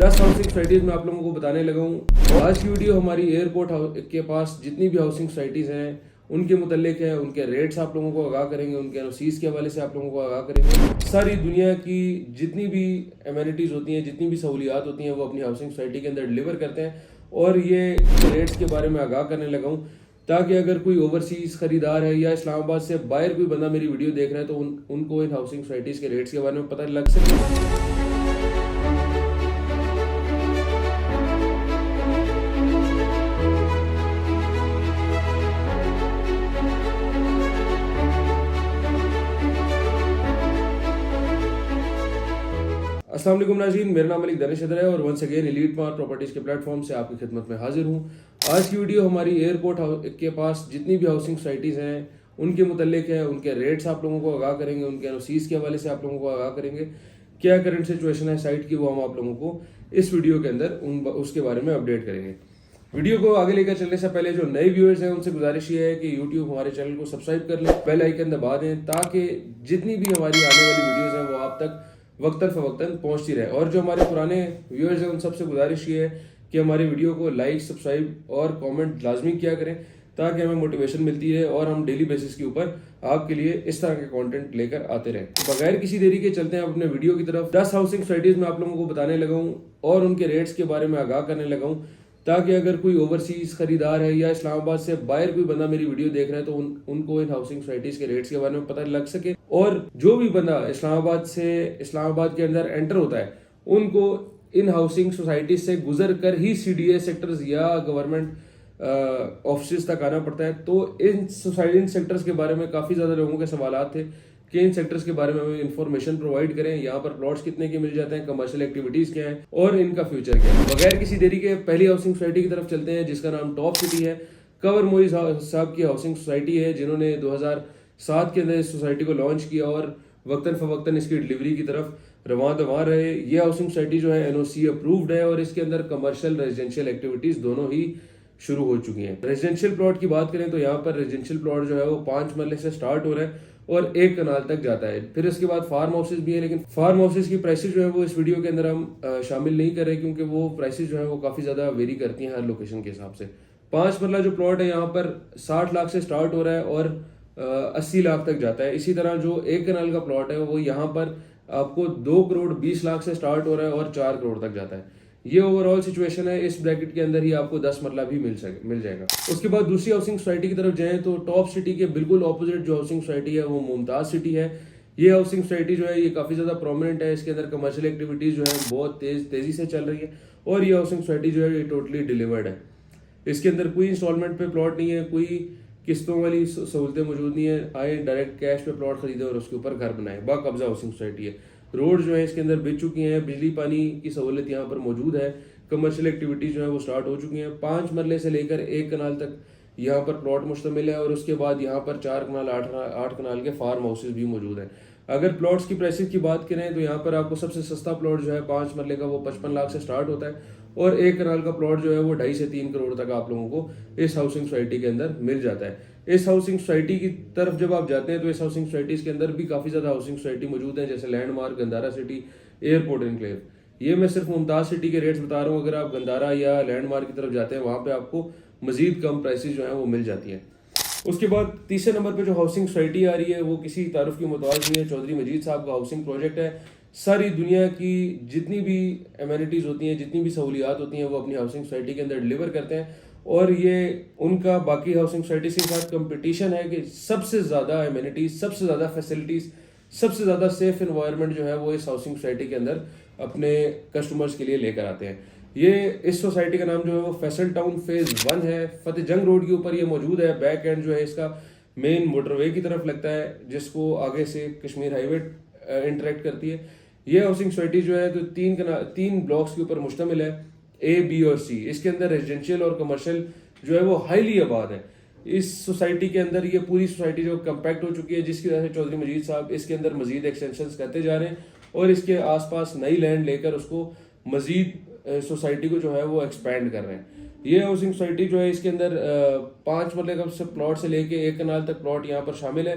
10 housing societies में आप लोगों को बताने लगा हूँ। आज की वीडियो हमारी एयरपोर्ट के पास जितनी भी हाउसिंग सोसाइटीज़ हैं उनके मुतल्लिक है। उनके रेट्स आप लोगों को आगाह करेंगे, उनके एनओसीज के हवाले से आप लोगों को आगाह करेंगे। सारी दुनिया की जितनी भी एमिनिटीज़ होती हैं, जितनी भी सहूलियात होती हैं, वो अपनी हाउसिंग सोसाइटी के अंदर डिलीवर करते हैं और ये रेट्स के बारे में आगाह करने लगा हूँ ताकि अगर कोई ओवरसीज़ खरीदार है या इस्लामाबाद से बाहर कोई बंदा मेरी वीडियो देख रहा है तो उनको इन हाउसिंग सोसाइटीज़ के रेट्स के बारे में पता लग सके। अस्सलाम वालेकुम नाज़रीन, मेरा नाम मलिक दानिश है और once again elite mart properties के प्लेटफॉर्म से आपकी खिदमत में हाजिर हूँ। आज की वीडियो हमारी एयरपोर्ट के पास जितनी भी हाउसिंग सोसाइटीज़ हैं उनके मुतल्लिक है। उनके रेट्स आप लोगों को आगाह करेंगे, उनके एनओसीज के हवाले से आप लोगों को आगाह करेंगे। क्या करंट सिचुएशन है साइट की, वो हम आप लोगों को इस वीडियो के अंदर उसके बारे में अपडेट करेंगे। वीडियो को आगे लेकर चलने से पहले जो नए व्यूअर्स हैं उनसे गुजारिश ये है कि यूट्यूब हमारे चैनल को सब्सक्राइब कर लें, बेल आइकन दबा दें ताकि जितनी भी हमारी आने वाली वीडियोस हैं वो आप तक वक्तन फवक्तन पहुंचती रहे। और जो हमारे पुराने व्यूअर्स हैं उन सबसे गुजारिश ये है कि हमारे वीडियो को लाइक, सब्सक्राइब और कमेंट लाजमी किया करें ताकि हमें मोटिवेशन मिलती है और हम डेली बेसिस के ऊपर आपके लिए इस तरह के कंटेंट लेकर आते रहें। तो बगैर किसी देरी के चलते हैं अपने वीडियो की तरफ। 10 हाउसिंग सोसाइटीज में आप लोगों को बताने लगा हूँ और उनके रेट्स के बारे में आगाह करने लगा हूँ ताकि अगर कोई ओवरसीज खरीदार है या इस्लामाबाद से बाहर कोई बंदा मेरी वीडियो देख रहा है तो उनको इन हाउसिंग सोसाइटीज के रेट्स के बारे में पता लग सके। और जो भी बंदा इस्लामाबाद के अंदर एंटर होता है उनको इन हाउसिंग सोसाइटीज से गुजर कर ही सीडीए सेक्टर्स या गवर्नमेंट ऑफिस तक आना पड़ता है। तो इन सेक्टर्स के बारे में काफ़ी ज़्यादा लोगों के सवालात थे कि इन सेक्टर्स के बारे में हमें इन्फॉर्मेशन प्रोवाइड करें, यहाँ पर प्लॉट्स कितने के मिल जाते हैं, कमर्शियल एक्टिविटीज़ क्या हैं और इनका फ्यूचर क्या है। बगैर किसी देरी के पहली हाउसिंग सोसाइटी की तरफ चलते हैं जिसका नाम टॉप सिटी है। कंवर मोइज साहब की हाउसिंग सोसाइटी है जिन्होंने 2007 के अंदर इस सोसाइटी को लॉन्च किया और वक्तन फवक्तन इसकी डिलीवरी की तरफ रवां दवां रहे। ये हाउसिंग सोसाइटी जो है एनओसी अप्रूव्ड है और इसके अंदर कमर्शियल रेजिडेंशियल एक्टिविटीज़ दोनों ही शुरू हो चुकी हैं। रेजिडेंशियल प्लॉट की बात करें तो यहाँ पर रेजिडेंशियल प्लॉट जो है वो 5 मरले से स्टार्ट हो रहा है और 1 कनाल तक जाता है। फिर इसके बाद फार्म हाउसेज भी है, लेकिन फार्म हाउसेज की प्राइसेस जो है वो इस वीडियो के अंदर हम शामिल नहीं कर रहे क्योंकि वो प्राइसेस जो है वो काफ़ी ज़्यादा वेरी करती हैं हर लोकेशन के हिसाब से। 5 मरला जो प्लॉट है यहाँ पर 60 लाख से स्टार्ट हो रहा है और 80 लाख तक जाता है। इसी तरह जो 1 कनाल का प्लॉट है वो यहाँ पर आपको 2 करोड़ 20 लाख से स्टार्ट हो रहा है और 4 करोड़ तक जाता है। ये ओवरऑल सिचुएशन है। इस ब्रैकेट के अंदर ही आपको 10 मरला भी मिल जाएगा। उसके बाद दूसरी हाउसिंग सोसाइटी की तरफ जाएं तो टॉप सिटी के बिल्कुल ऑपोजिट जो हाउसिंग सोसाइटी है वो मुमताज सिटी है। ये हाउसिंग सोसाइटी जो है ये काफ़ी ज़्यादा प्रोमिनेंट है। इसके अंदर कमर्शियल एक्टिविटीज़ जो है बहुत तेज़ी से चल रही है और ये हाउसिंग सोसाइटी जो है ये टोटली डिलीवर्ड है। इसके अंदर कोई इंस्टॉलमेंट पे प्लॉट नहीं है, कोई किस्तों वाली सहूलतें मौजूद नहीं है। आए डायरेक्ट कैश पे प्लॉट खरीदे और उसके ऊपर घर बनाए। बाकब्जा हाउसिंग सोसाइटी है। रोड जो है इसके अंदर बिक चुकी हैं, बिजली पानी की सहूलत यहाँ पर मौजूद है, कमर्शियल एक्टिविटीज जो है वो स्टार्ट हो चुकी हैं। 5 मरले से लेकर 1 कनाल तक यहाँ पर प्लॉट मुश्तमिल है और उसके बाद यहाँ पर 4 कनाल 8 कनाल के फार्म हाउसेज भी मौजूद हैं। अगर प्लॉट्स की प्राइसेस की बात करें तो यहाँ पर आपको सबसे सस्ता प्लॉट जो है 5 मरले का वो 55 लाख से स्टार्ट होता है और 1 कनाल का प्लॉट जो है वो 2.5 से 3 करोड़ तक आप लोगों को इस हाउसिंग सोसाइटी के अंदर मिल जाता है। इस हाउसिंग सोसाइटी की तरफ जब आप जाते हैं तो इस हाउसिंग सोसाइटीज़ के अंदर भी काफ़ी ज़्यादा हाउसिंग सोसाइटी मौजूद है जैसे landmark, Gandhara city, airport enclave. ये मैं सिर्फ मुमताज सिटी के रेट्स बता रहा हूँ। अगर आप गंदारा या लैंडमार्क की तरफ जाते हैं वहाँ पे आपको मजीद कम प्राइसेस जो हैं वो मिल जाती हैं। उसके बाद तीसरे नंबर पे जो हाउसिंग सोसाइटी आ रही है वो किसी तारुफ की मोहताज नहीं है। चौधरी मजीद साहब का हाउसिंग प्रोजेक्ट है। सारी दुनिया की जितनी भी एमिनिटीज़ होती हैं, जितनी भी सहूलियात होती हैं वो अपनी हाउसिंग सोसाइटी के अंदर डिलीवर करते हैं और ये उनका बाकी हाउसिंग सोसाइटीज़ के साथ कंपटीशन है कि सबसे ज़्यादा एमिनिटीज़, सबसे ज़्यादा फैसिलिटीज़, सबसे ज़्यादा सेफ इन्वायरमेंट जो है वो इस हाउसिंग सोसाइटी के अंदर अपने कस्टमर्स के लिए लेकर आते हैं। ये इस सोसाइटी का नाम जो है वो फैसल टाउन फेज 1 है। फतेह जंग रोड के ऊपर ये मौजूद है। बैक एंड जो है इसका मेन मोटरवे की तरफ लगता है जिसको आगे से कश्मीर हाईवे इंटरेक्ट करती है। ये हाउसिंग सोसाइटी जो है तो 3 ब्लॉक्स के ऊपर मुश्तमिल है, A, B और C। इसके अंदर रेजिडेंशियल और कमर्शियल जो है वो हाईली आबाद है। इस सोसाइटी के अंदर ये पूरी सोसाइटी जो कम्पैक्ट हो चुकी है जिसकी वजह से चौधरी मजीद साहब इसके अंदर मजीद एक्सटेंशन करते जा रहे हैं और इसके आसपास नई लैंड लेकर उसको मजीद सोसाइटी को जो है वो एक्सपैंड कर रहे हैं। ये हाउसिंग सोसाइटी जो है इसके अंदर 5 मरले का प्लॉट से लेके 1 कनाल तक प्लॉट यहाँ पर शामिल है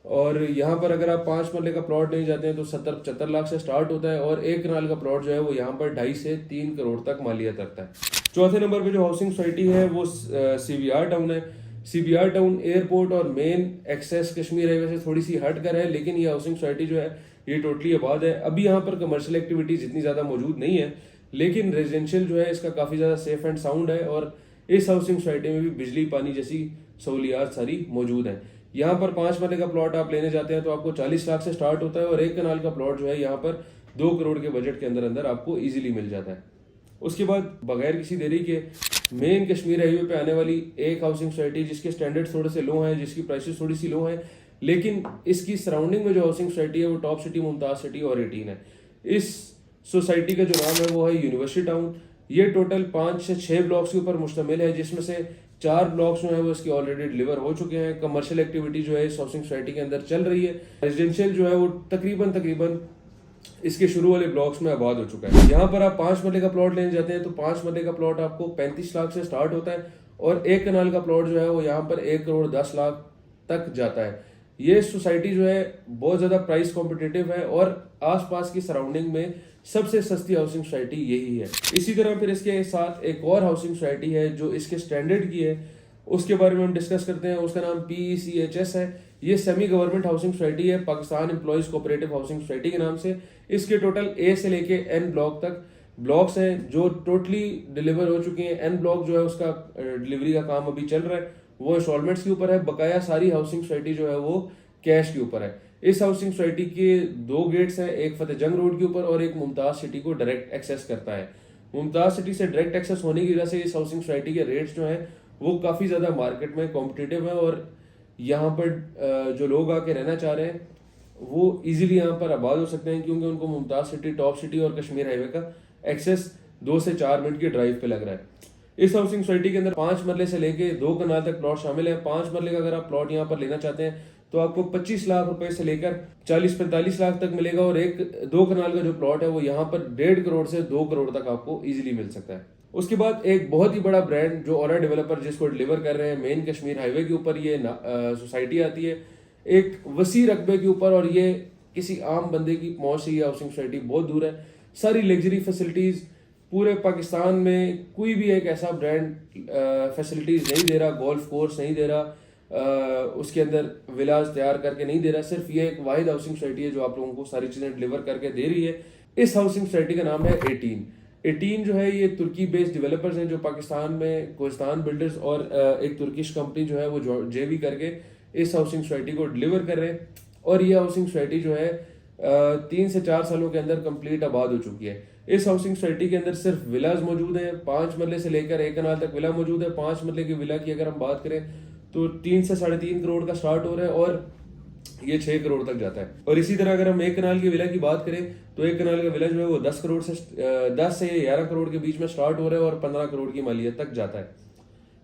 और यहाँ पर अगर आप 5 मरले का प्लॉट नहीं जाते हैं तो 70-75 लाख से स्टार्ट होता है, और 1 कनाल का प्लॉट जो है वो यहाँ पर 2.5 से 3 करोड़ तक मालियत रखता है। चौथे नंबर पे जो हाउसिंग सोसाइटी है वो CBR टाउन है। CBR टाउन एयरपोर्ट और मेन एक्सेस कश्मीर हाईवे से थोड़ी सी हट कर है, लेकिन ये हाउसिंग सोसाइटी जो है ये टोटली आबाद है। अभी यहाँ पर कमर्शियल एक्टिविटीज इतनी ज़्यादा मौजूद नहीं है, लेकिन रेजिडेंशियल जो है इसका काफ़ी ज़्यादा सेफ एंड साउंड है, और इस हाउसिंग सोसाइटी में भी बिजली पानी जैसी सहूलियात सारी मौजूद हैं। यहाँ पर 5 मरले का प्लॉट आप लेने जाते हैं तो आपको 40 लाख से स्टार्ट होता है, और 1 कनाल का प्लॉट जो है यहाँ पर 2 करोड़ के बजट के अंदर अंदर आपको इजीली मिल जाता है। उसके बाद बगैर किसी देरी के मेन कश्मीर हाईवे पे आने वाली एक हाउसिंग सोसाइटी जिसके स्टैंडर्ड थोड़े से लो हैं, जिसकी प्राइसेस थोड़ी सी लो हैं, लेकिन इसकी सराउंडिंग में जो हाउसिंग सोसाइटी है वो टॉप सिटी, मुमताज सिटी और 18 है। इस सोसाइटी का जो नाम है वो है यूनिवर्सिटी टाउन। ये टोटल 5 से 6 ब्लॉक्स के ऊपर मुश्तमिल है, जिसमें से 4 ब्लॉक्स जो है वो इसके ऑलरेडी डिलीवर हो चुके हैं। कमर्शियल एक्टिविटी जो है इस हाउसिंग सोसाइटी के अंदर चल रही है। रेजिडेंशियल जो है वो तकरीबन इसके शुरू वाले ब्लॉक्स में आबाद हो चुका है। यहाँ पर आप 5 मरले का प्लॉट लेने जाते हैं तो 5 मरले का प्लॉट आपको 35 लाख से स्टार्ट होता है, और 1 कनाल का प्लॉट जो है वो यहाँ पर 1 करोड़ 10 लाख तक जाता है। ये सोसाइटी जो है बहुत ज़्यादा प्राइस कॉम्पिटिटिव है, और आसपास की सराउंडिंग में सबसे सस्ती हाउसिंग सोसाइटी यही है। इसी तरह फिर इसके साथ एक और हाउसिंग सोसाइटी है जो इसके स्टैंडर्ड की है, उसके बारे में हम डिस्कस करते हैं। उसका नाम PECHS है। ये सेमी गवर्नमेंट हाउसिंग सोसाइटी है, Pakistan employees cooperative housing society के नाम से। इसके टोटल A से लेके N ब्लॉक तक ब्लॉक्स हैं जो टोटली डिलीवर हो चुके हैं। N ब्लॉक जो है उसका डिलीवरी का काम अभी चल रहा है, वो इंस्टॉलमेंट्स के ऊपर है। बकाया सारी हाउसिंग सोसाइटी जो है वो कैश के ऊपर है। इस हाउसिंग सोसाइटी के 2 गेट्स हैं, एक फतेह जंग रोड के ऊपर और एक मुमताज सिटी को डायरेक्ट एक्सेस करता है। मुमताज सिटी से डायरेक्ट एक्सेस होने की वजह से इस हाउसिंग सोसाइटी के रेट्स जो हैं वो काफ़ी ज़्यादा मार्केट में कॉम्पिटिटिव है, और यहाँ पर जो लोग आके रहना चाह रहे हैं वो इजीली यहाँ पर आबाद हो सकते हैं, क्योंकि उनको मुमताज सिटी, टॉप सिटी और कश्मीर हाईवे का एक्सेस 2 से 4 मिनट की ड्राइव पे लग रहा है। इस हाउसिंग सोसाइटी के अंदर 5 मरले से लेके 2 कनाल तक प्लॉट शामिल है। 5 मरले का अगर आप प्लॉट यहाँ पर लेना चाहते हैं तो आपको 25 लाख रुपए से लेकर 40-45 लाख तक मिलेगा, और 2 कनाल का जो प्लॉट है वो यहाँ पर 1.5 करोड़ से 2 करोड़ तक आपको इजीली मिल सकता है। उसके बाद एक बहुत ही बड़ा ब्रांड जो औरा डेवलपर जिसको डिलीवर कर रहे हैं मेन कश्मीर हाईवे के ऊपर ये सोसाइटी आती है, एक वसी रकबे के ऊपर, और ये किसी आम बंदे की पहुंच से ये हाउसिंग सोसाइटी बहुत दूर है। सारी लग्जरी फैसिलिटीज पूरे पाकिस्तान में कोई भी एक ऐसा ब्रांड फैसिलिटीज नहीं दे रहा, गोल्फ कोर्स नहीं दे रहा, उसके अंदर विलाज तैयार करके नहीं दे रहा। सिर्फ ये एक वाहिद हाउसिंग सोसाइटी है जो आप लोगों को सारी चीजें डिलीवर करके दे रही है। इस हाउसिंग सोसाइटी का नाम है 18 जो है ये तुर्की बेस्ड डेवलपर्स हैं जो पाकिस्तान में कोहिस्तान बिल्डर्स और एक तुर्किश कंपनी जो है वो JV करके इस हाउसिंग सोसाइटी को डिलीवर कर रहे हैं। और ये हाउसिंग सोसाइटी जो है 3 से 4 सालों के अंदर कंप्लीट आबाद हो चुकी है। इस हाउसिंग सोसाइटी के अंदर सिर्फ विलाज मौजूद हैं, 5 मरले से लेकर 1 कनाल तक विला मौजूद है। 5 मरले की विला की अगर हम बात करें तो 3 से 3.5 करोड़ का स्टार्ट हो रहा है, और ये 6 करोड़ तक जाता है। और इसी तरह अगर हम 1 कनाल की विला की बात करें तो 1 कनाल का विला जो है वो 10 से 11 करोड़ के बीच में स्टार्ट हो रहा है, और 15 करोड़ की मालियत तक जाता है,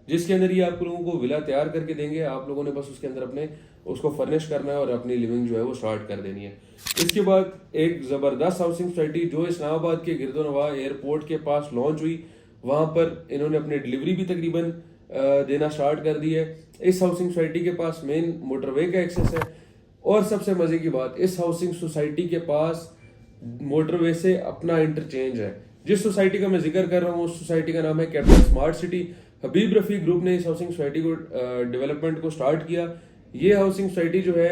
जिसके अंदर ये आप लोगों को विला तैयार करके देंगे। आप लोगों ने बस उसके अंदर अपने उसको फर्निश करना है और अपनी लिविंग जो है वो स्टार्ट कर देनी है। इसके बाद एक ज़बरदस्त हाउसिंग सोसाइटी जो इस्लामाबाद के गिरदोनवा एयरपोर्ट के पास लॉन्च हुई, वहाँ पर इन्होंने अपनी डिलीवरी भी तकरीबन देना स्टार्ट कर दी है। इस हाउसिंग सोसाइटी के पास मेन मोटरवे का एक्सेस है, और सबसे मजे की बात, इस हाउसिंग सोसाइटी के पास मोटरवे से अपना इंटरचेंज है। जिस सोसाइटी का मैं जिक्र कर रहा हूँ उस सोसाइटी का नाम है कैपिटल स्मार्ट सिटी। हबीब रफी ग्रुप ने इस हाउसिंग सोसाइटी को डेवलपमेंट को स्टार्ट किया। ये हाउसिंग सोसाइटी जो है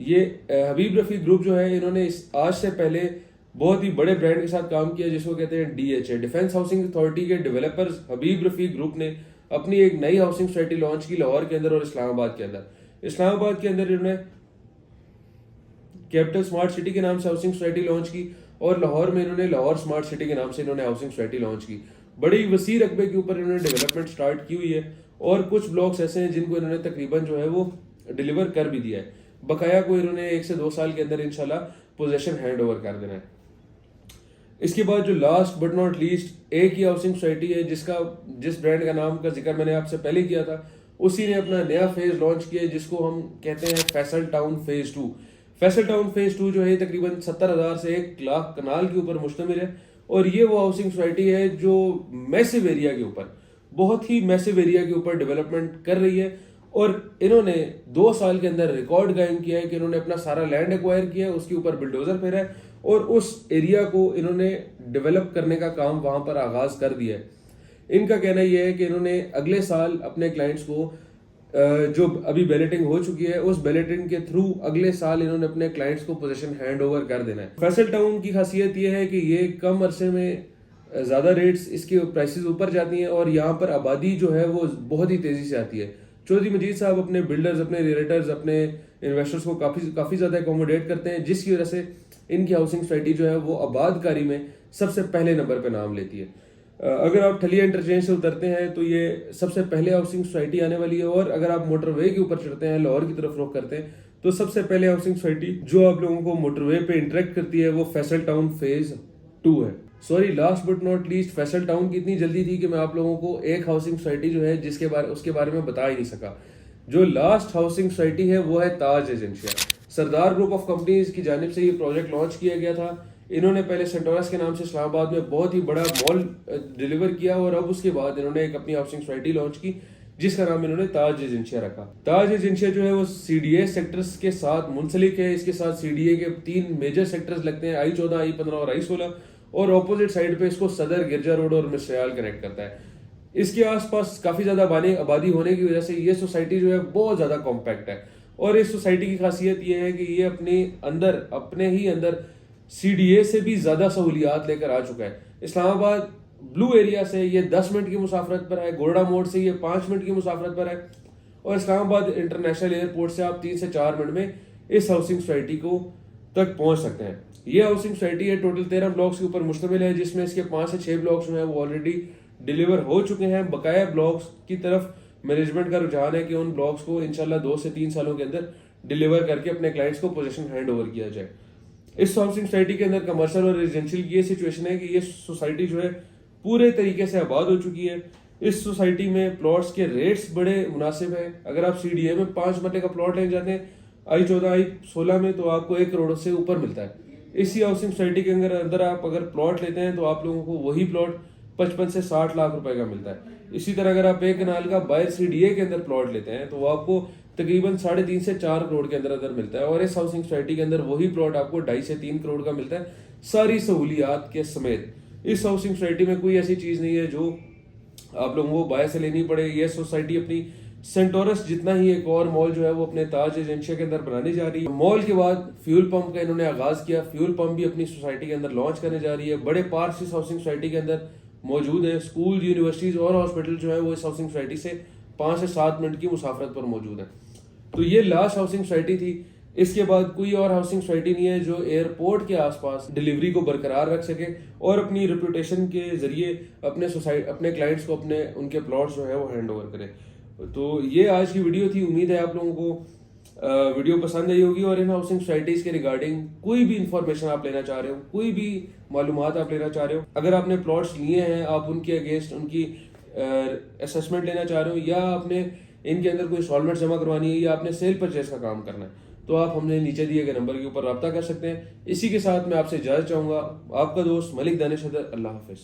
ये हबीब रफी ग्रुप जो है इन्होंने आज से पहले बहुत ही बड़े ब्रांड के साथ काम किया जिसको कहते हैं DHA, डिफेंस हाउसिंग अथॉरिटी के डेवलपर्स हबीब रफी ग्रुप ने अपनी एक नई हाउसिंग सोसाइटी लॉन्च की लाहौर के अंदर और इस्लामाबाद के अंदर। इस्लामाबाद के अंदर इन्होंने कैपिटल स्मार्ट सिटी के नाम से हाउसिंग सोसाइटी लॉन्च की, और लाहौर में इन्होंने लाहौर स्मार्ट सिटी के नाम से इन्होंने हाउसिंग सोसाइटी लॉन्च की। बड़ी वसी रकबे के ऊपर इन्होंने डेवलपमेंट स्टार्ट की हुई है, और कुछ ब्लॉक्स ऐसे हैं जिनको इन्होंने तकरीबन जो है वो डिलीवर कर भी दिया है। बकाया को इन्होंने 1 से 2 साल के अंदर इंशाल्लाह पोजेशन हैंड ओवर कर देना है। इसके बाद जो लास्ट बट नॉट लीस्ट एक ही हाउसिंग सोसाइटी है जिस ब्रांड का नाम का जिक्र मैंने आपसे पहले किया था, उसी ने अपना नया फेज लॉन्च किया है जिसको हम कहते हैं Faisal town phase 2। Faisal town phase 2 जो है तकरीबन 70,000 से 1 लाख कनाल के ऊपर मुश्तमिल है, और ये वो हाउसिंग सोसाइटी है जो मैसिव एरिया के ऊपर, बहुत ही मैसिव एरिया के ऊपर डेवलपमेंट कर रही है। और इन्होंने 2 साल के अंदर रिकॉर्ड कायम किया है कि इन्होंने अपना सारा लैंड एक्वायर किया है, उसके ऊपर बुलडोजर फेरा है और उस एरिया को इन्होंने डेवलप करने का काम वहां पर आगाज कर दिया है। इनका कहना यह है कि इन्होंने अगले साल अपने क्लाइंट्स को जो अभी बैलेटिंग हो चुकी है उस बैलेटिंग के थ्रू अगले साल इन्होंने अपने क्लाइंट्स को पोजीशन हैंड ओवर कर देना है। फैसल टाउन की खासियत यह है कि ये कम अरसे में ज़्यादा रेट्स इसकी प्राइसेस ऊपर जाती हैं और यहाँ पर आबादी जो है वो बहुत ही तेज़ी से आती है। चौधरी मजीद साहब अपने बिल्डर्स, अपने रियल्टर्स, अपने इन्वेस्टर्स को काफ़ी ज़्यादा अकोमोडेट करते हैं, जिसकी वजह से इनकी हाउसिंग सोसाइटी जो है वो आबादकारी में सबसे पहले नंबर पर नाम लेती है। अगर आप ठलिया इंटरचेंज से उतरते हैं तो ये सबसे पहले हाउसिंग सोसाइटी आने वाली है और अगर आप मोटरवे के ऊपर चढ़ते हैं, लाहौर की तरफ रुख करते हैं, तो सबसे पहले हाउसिंग सोसाइटी जो आप लोगों को मोटरवे पे इंटरेक्ट करती है वो फैसल टाउन फेज 2 है। Sorry, last but not least, Faisal town की इतनी जल्दी थी कि मैं आप लोगों को एक हाउसिंग सोसाइटी जो है उसके बारे में बता ही नहीं सका। जो लास्ट हाउसिंग सोसाइटी है वो है ताज एजेंसिया। सरदार ग्रुप ऑफ कंपनीज की जानिब से ये प्रोजेक्ट लॉन्च किया गया था। इन्होंने पहले सेंटोरस के नाम से इस्लामाबाद में बहुत ही बड़ा मॉल डिलीवर किया और अब उसके बाद इन्होंने एक अपनी हाउसिंग सोसाइटी लॉन्च की जिसका नाम इन्होंने ताज एजेंसिया रखा। ताज एजेंसिया जो है वो CDA सेक्टर्स के साथ मुंसलिक है। इसके साथ CDA के 3 मेजर सेक्टर्स लगते हैं, I14, I15 और I16, और ऑपोजिट साइड पे इसको सदर, गिरजा रोड और मिस्रियाल कनेक्ट करता है। इसके आसपास काफी ज्यादा आबादी होने की वजह से ये सोसाइटी जो है बहुत ज्यादा कॉम्पैक्ट है और इस सोसाइटी की खासियत ये है कि ये अपने ही अंदर CDA से भी ज्यादा सहूलियात लेकर आ चुका है। इस्लामाबाद ब्लू एरिया से ये 10 मिनट की मुसाफरत पर है, गोरडा मोड़ से ये 5 मिनट की मुसाफरत पर है और इस्लामाबाद इंटरनेशनल एयरपोर्ट से आप 3 से 4 मिनट में इस हाउसिंग सोसाइटी को तक पहुंच सकते हैं। ये हाउसिंग सोसाइटी है टोटल 13 ब्लॉक्स के ऊपर मुश्तमिल है, जिसमें इसके 5 से 6 ब्लॉक्स जो है वो ऑलरेडी डिलीवर हो चुके हैं। बकाया ब्लॉक्स की तरफ मैनेजमेंट का रुझान है कि उन ब्लॉक्स को इंशाल्लाह 2 से 3 सालों के अंदर डिलीवर करके अपने क्लाइंट्स को पोजीशन हैंड ओवर किया जाए। इस हाउसिंग सोसाइटी के अंदर कमर्शियल और रेजिडेंशियल की ये सिचुएशन है कि ये सोसाइटी जो है पूरे तरीके से आबाद हो चुकी है। इस सोसाइटी में प्लॉट्स के रेट्स बड़े मुनासिब है। अगर आप CDA में 5 मरले का प्लॉट लेने जाते हैं I14, I16 में, तो आपको 1 करोड़ से ऊपर मिलता है। इसी हाउसिंग सोसाइटी के अंदर आप अगर प्लॉट लेते हैं तो आप लोगों को वही प्लॉट 55 से 60 लाख रुपए का मिलता है। इसी तरह अगर आप 1 कनाल का बाय CDA के अंदर प्लॉट लेते हैं तो वो आपको तकरीबन 3.5 से 4 करोड़ के अंदर मिलता है और इस हाउसिंग सोसाइटी के अंदर वही प्लॉट आपको 2.5 से 3 करोड़ का मिलता है, सारी सहूलियात के समेत। इस हाउसिंग सोसाइटी में कोई ऐसी चीज नहीं है जो आप लोगों को बाय से लेनी पड़े। यह सोसाइटी अपनी सेंटोरस जितना ही एक और मॉल जो है वो अपने ताज एजेंसिया के अंदर बनाने जा रही है। मॉल के बाद फ्यूल पंप का इन्होंने आगाज किया, फ्यूल पंप भी अपनी सोसाइटी के अंदर लॉन्च करने जा रही है। बड़े पार्क्स इस हाउसिंग सोसाइटी के अंदर मौजूद है। स्कूल, यूनिवर्सिटीज और हॉस्पिटल जो है वो इस हाउसिंग सोसाइटी से 5 से 7 मिनट की मुसाफरत पर मौजूद है। तो ये लास्ट हाउसिंग सोसाइटी थी। इसके बाद कोई और हाउसिंग सोसाइटी नहीं है जो एयरपोर्ट के आसपास डिलीवरी को बरकरार रख सके और अपनी रेपुटेशन के जरिए अपने क्लाइंट्स को उनके प्लॉट्स जो है वो हैंड ओवर करे। तो ये आज की वीडियो थी। उम्मीद है आप लोगों को वीडियो पसंद आई होगी और इन हाउसिंग सोसाइटीज के रिगार्डिंग कोई भी इंफॉर्मेशन आप लेना चाह रहे हो, कोई भी मालूमात आप लेना चाह रहे हो, अगर आपने प्लॉट्स लिए हैं, आप उनके अगेंस्ट उनकी असेसमेंट लेना चाह रहे हो या आपने इनके अंदर कोई इंस्टॉलमेंट जमा करवानी है या आपने सेल परचेज का काम करना है, तो आप हमने नीचे दिए गए नंबर के ऊपर रब्ता कर सकते हैं। इसी के साथ मैं आपसे इजाजत चाहूंगा। आपका दोस्त मलिक दानिश हैदर। अल्लाह हाफिज।